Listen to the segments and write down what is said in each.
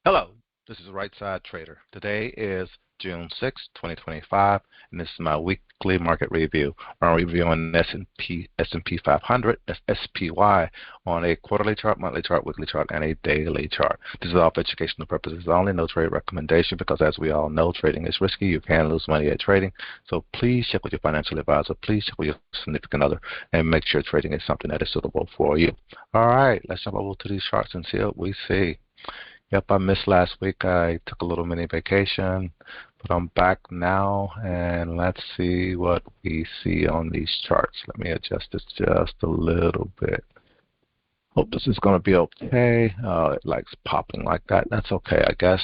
Hello, this is Right Side Trader. Today is June 6, 2025, and this is my weekly market review. I'm reviewing S&P 500, SPY, on a quarterly chart, monthly chart, weekly chart, and a daily chart. This is all for educational purposes only, no trade recommendation, because as we all know, trading is risky. You can lose money at trading, so please check with your financial advisor, please check with your significant other, and make sure trading is something that is suitable for you. All right, let's jump over to these charts and see what we see. Yep, I missed last week. I took a little mini vacation, but I'm back now, and let's see what we see on these charts. Let me adjust this just a little bit. Hope this is going to be okay. It likes popping like that. That's okay, I guess.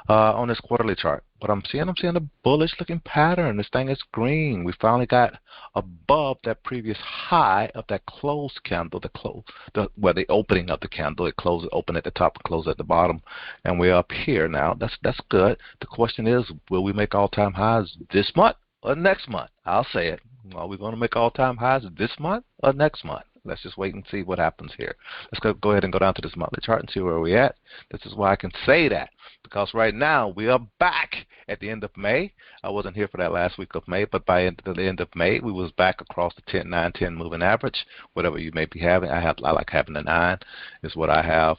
On this quarterly chart, what I'm seeing a bullish looking pattern. This thing is green. We finally got above that previous high of that closed candle, the opening of the candle. It closed, open at the top, and closed at the bottom, and we're up here now. That's good. The question is, will we make all-time highs this month or next month? I'll say it. Are we going to make all-time highs this month or next month? Let's just wait and see what happens here. Let's go ahead and go down to this monthly chart and see where we're at. This is why I can say that, because right now we are back at the end of May. I wasn't here for that last week of May, but by the end of May, we was back across the 10, 9, 10 moving average, whatever you may be having. I like having a 9 is what I have.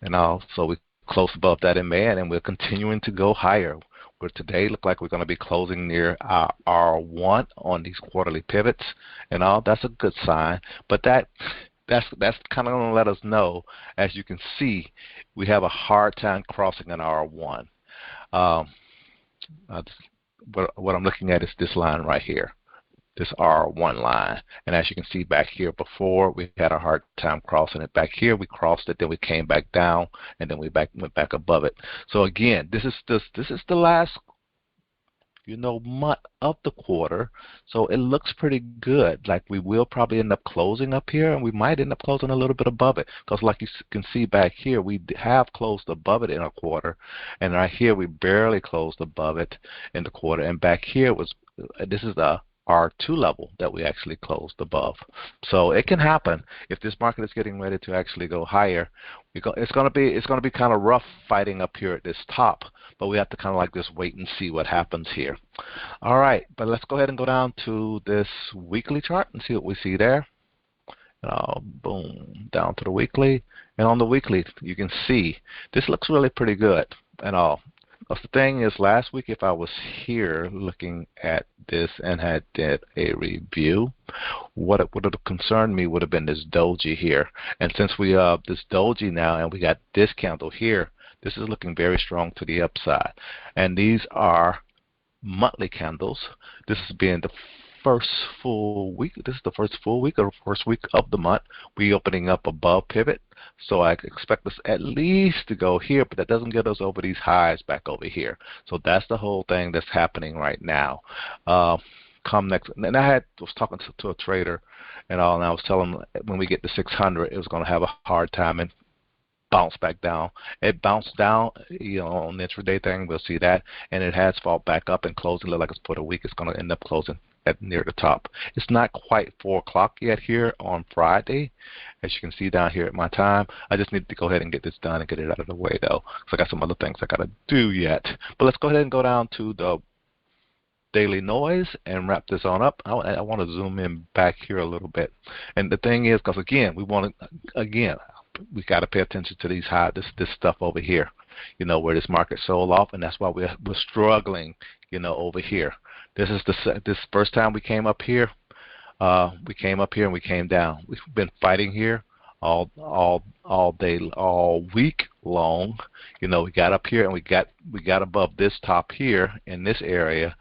And also we close above that in May, and we're continuing to go higher. Today look like we're going to be closing near our R1 on these quarterly pivots, and all. That's a good sign. But that's kind of going to let us know, as you can see, we have a hard time crossing an R1. What I'm looking at is this line right here, this R1 line, and as you can see back here, before we had a hard time crossing it. Back here we crossed it, then we came back down, and then we went back above it. So again, this is the last month of the quarter, so it looks pretty good. Like we will probably end up closing up here, and we might end up closing a little bit above it, because like you can see back here, we have closed above it in a quarter, and right here we barely closed above it in the quarter, and back here this is the R2 level that we actually closed above. So it can happen if this market is getting ready to actually go higher. It's going to be kind of rough fighting up here at this top, but we have to kind of like just wait and see what happens here. All right, but let's go ahead and go down to this weekly chart and see what we see there. Boom, down to the weekly, and on the weekly you can see this looks really pretty good and all. The thing is, last week, if I was here looking at this and did a review, what would have concerned me would have been this doji here. And since we have this doji now and we got this candle here, this is looking very strong to the upside. And these are monthly candles. This is being the first full week. This is the first full week, or first week of the month. We opening up above pivot, so I expect us at least to go here, but that doesn't get us over these highs back over here. So that's the whole thing that's happening right now. Come next, and I was talking to a trader and all, and I was telling him when we get to 600, it was going to have a hard time and bounce back down. It bounced down, on the intraday thing. We'll see that, and it has fought back up and closed. It looks like it's for the week. It's going to end up closing at near the top. It's not quite 4 o'clock yet here on Friday, as you can see down here at my time. I just need to go ahead and get this done and get it out of the way, though, because I got some other things I got to do yet. But let's go ahead and go down to the daily noise and wrap this on up. I want to zoom in back here a little bit. And the thing is, because again, we got to pay attention to these this stuff over here, where this market sold off, and that's why we're struggling, over here. This is this first time we came up here. We came up here and we came down. We've been fighting here all day, all week long. We got up here and we got above this top here in this area.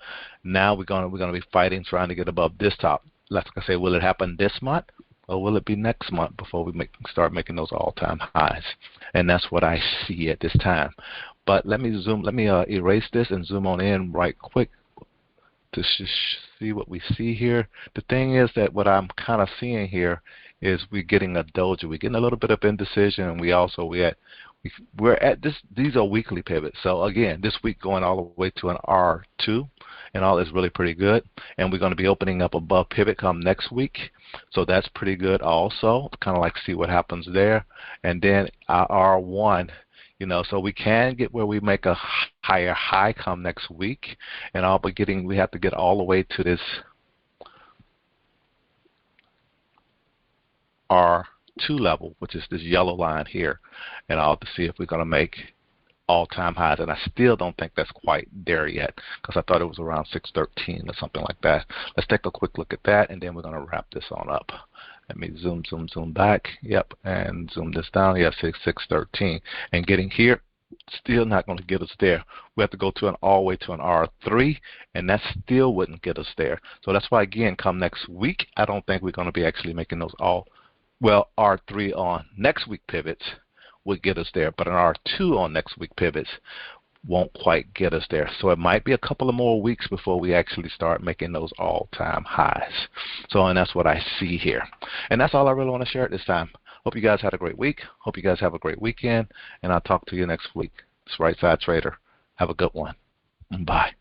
Now we're gonna be fighting, trying to get above this top. Like I say, will it happen this month, or will it be next month before we start making those all-time highs? And that's what I see at this time. But let me erase this and zoom on in right quick to see what we see here. The thing is that what I'm kind of seeing here is we're getting a doji. We're getting a little bit of indecision, and we're at this. These are weekly pivots. So again, this week going all the way to an R2, and all is really pretty good. And we're going to be opening up above pivot come next week, so that's pretty good also. Kind of like see what happens there, and then our R1. So we can get where we make a higher high come next week, and we have to get all the way to this R2 level, which is this yellow line here, and I'll have to see if we're going to make all-time highs, and I still don't think that's quite there yet because I thought it was around 613 or something like that. Let's take a quick look at that, and then we're going to wrap this on up. Let me zoom back. Yep, and zoom this down. Yeah, 613. And getting here, still not going to get us there. We have to go to all the way to an R3, and that still wouldn't get us there. So that's why, again, come next week, I don't think we're going to be actually making those R3 on next week pivots would get us there, but an R2 on next week pivots won't quite get us there. So it might be a couple of more weeks before we actually start making those all-time highs. And that's what I see here. And that's all I really want to share at this time. Hope you guys had a great week. Hope you guys have a great weekend, and I'll talk to you next week. It's Right Side Trader. Have a good one. Bye.